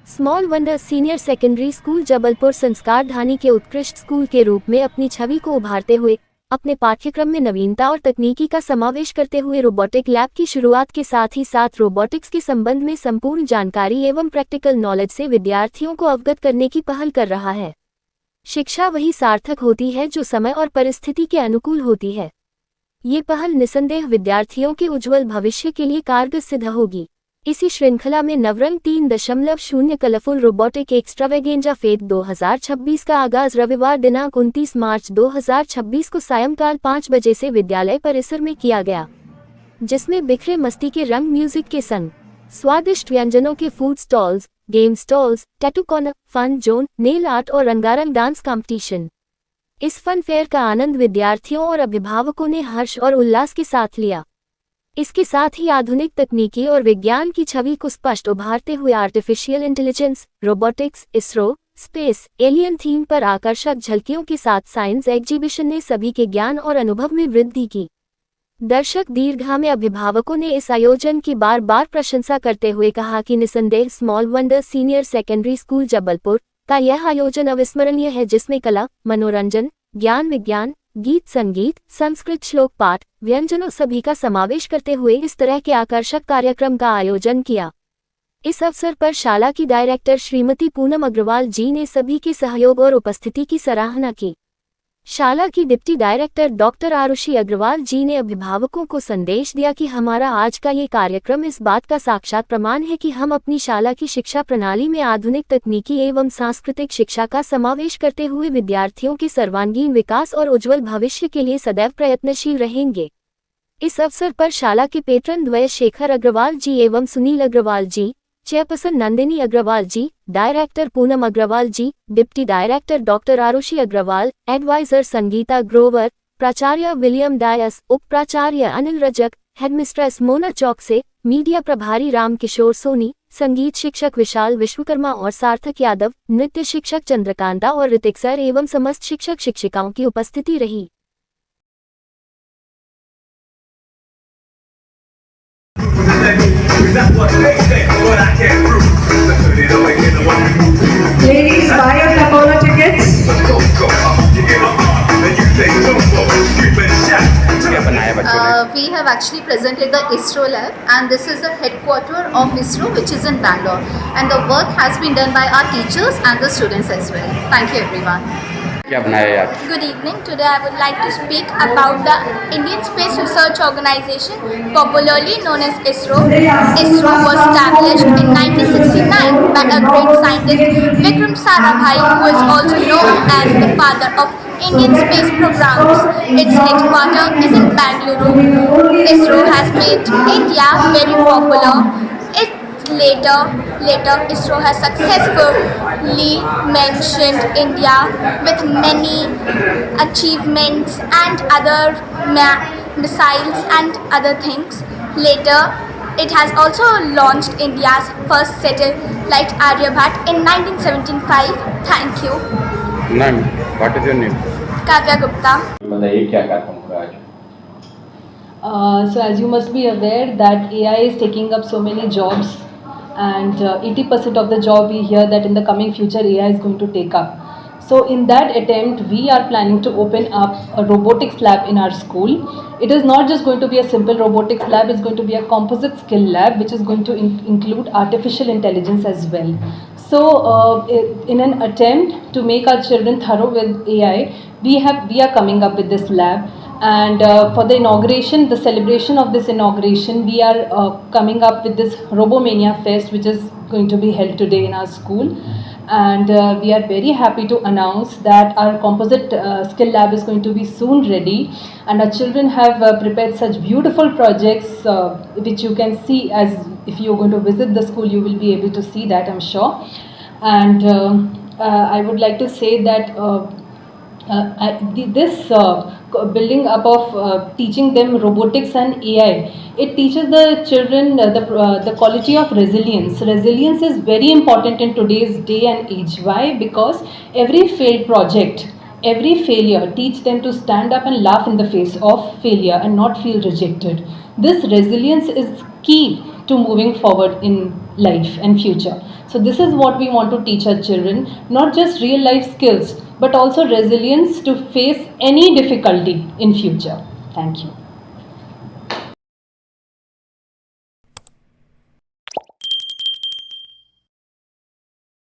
Small wonder senior secondary school Jabalpur Sanskardhani के उत्कृष्ट school के रूप में अपनी छवि को उभारते हुए अपने पाठ्यक्रम में नवीनता और तकनीकी का समावेश करते हुए रोबोटिक लैब की शुरुआत के साथ ही साथ रोबोटिक्स के संबंध में संपूर्ण जानकारी एवं प्रैक्टिकल नॉलेज से विद्यार्थियों को अवगत करने की पहल कर रहा है। शिक्षा वही सार्थक होती है जो समय और परिस्थिति के अनुकूल होती है। ये पहल निसंदेह विद्यार्थियों के उज्जवल भविष्य के लिए कारगर सिद्ध होगी। इसी श्रृंखला में Navrang 3.0 colourful robotic extravaganza fete 2026 का आगाज रविवार दिनांक 29 मार्च 2026 को सायंकाल 5 बजे से विद्यालय परिसर में किया गया, जिसमें बिखरे मस्ती के रंग, म्यूजिक के संग स्वादिष्ट व्यंजनों के food stalls, game stalls, tattoo corner, fun zone, nail art और रंगारंग डांस कंपटीशन। इस फन फेयर का आनंद विद्यार्थियों और अभिभावकों ने हर्ष और उल्लास के साथ लिया। इसके साथ ही आधुनिक तकनीकी और विज्ञान की छवि को स्पष्ट उभारते हुए artificial intelligence, robotics, ISRO, space, alien theme पर आकर्षक झलकियों के साथ साइंस एग्जीबिशन ने सभी के ज्ञान और अनुभव में वृद्धि की। दर्शक दीर्घा में अभिभावकों ने इस आयोजन की बार बार प्रशंसा करते हुए कहा कि निसंदेह small wonder senior secondary school Jabalpur का यह आयोजन अविस्मरणीय है, जिसमें कला, मनोरंजन, ज्ञान विज्ञान, गीत संगीत, संस्कृत श्लोक पाठ, व्यंजनों सभी का समावेश करते हुए इस तरह के आकर्षक कार्यक्रम का आयोजन किया। इस अवसर पर शाला की डायरेक्टर श्रीमती पूनम अग्रवाल जी ने सभी के सहयोग और उपस्थिति की सराहना की। शाला की deputy director doctor Arushi Agarwal ji ने अभिभावकों को संदेश दिया कि हमारा आज का ये कार्यक्रम इस बात का साक्षात प्रमाण है कि हम अपनी शाला की शिक्षा प्रणाली में आधुनिक तकनीकी एवं सांस्कृतिक शिक्षा का समावेश करते हुए विद्यार्थियों के सर्वांगीण विकास और उज्जवल भविष्य के लिए सदैव प्रयत्नशील रहेंगे। इस अवसर पर शाला के पेट्रन द्वय शेखर अग्रवाल जी एवं Sunil Agarwal ji, chairperson Nandini Agarwal ji, director Poonam Agarwal ji, deputy director doctor Arushi Agarwal, adviser Sangeeta Grover, प्राचार्य विलियम डायस, उप प्राचार्य अनिल रजक, हेडमिस्ट्रेस मोना चौकसे, मीडिया प्रभारी राम किशोर सोनी, संगीत शिक्षक विशाल विश्वकर्मा और सार्थक यादव, नृत्य शिक्षक चंद्रकांता और ऋतिक सर एवं समस्त शिक्षक शिक्षिकाओं की उपस्थिति रही। Ladies, buy your Tapola tickets. We have actually presented the ISRO lab, and this is the headquarter of ISRO, which is in Bangalore, and the work has been done by our teachers and the students as well. Thank you everyone. क्या बनाया यार? Good evening. Today I would like to speak about the Indian Space Research Organization, popularly known as ISRO. ISRO was established in 1969 by a great scientist, Vikram Sarabhai, who is also known as the father of Indian space programs. Its headquarters is in Bangalore. ISRO has made India very popular. Later, ISRO has successfully mentioned India with many achievements and other missiles and other things. Later, it has also launched India's first satellite Aryabhat in 1975. Thank you. Ma'am, what is your name? Kavya Gupta. बताइए क्या कार्यक्रम होगा आज? So as you must be aware that AI is taking up so many jobs, and 80% of the job we hear that in the coming future AI is going to take up. So in that attempt we are planning to open up a robotics lab in our school. It is not just going to be a simple robotics lab, it's going to be a composite skill lab which is going to include artificial intelligence as well. So in an attempt to make our children thorough with AI, we are coming up with this lab. And for the inauguration, the celebration of this inauguration, we are coming up with this Robomania Fest, which is going to be held today in our school. And we are very happy to announce that our composite skill lab is going to be soon ready, and our children have prepared such beautiful projects which you can see. As if you are going to visit the school, you will be able to see that, I'm sure. And I would like to say that this building up of teaching them robotics and AI, it teaches the children the quality of resilience. Resilience is very important in today's day and age. Why? Because every failed project, every failure teach them to stand up and laugh in the face of failure and not feel rejected. This resilience is key to moving forward in life and future. So this is what we want to teach our children, not just real life skills, but also resilience to face any difficulty in future. Thank you.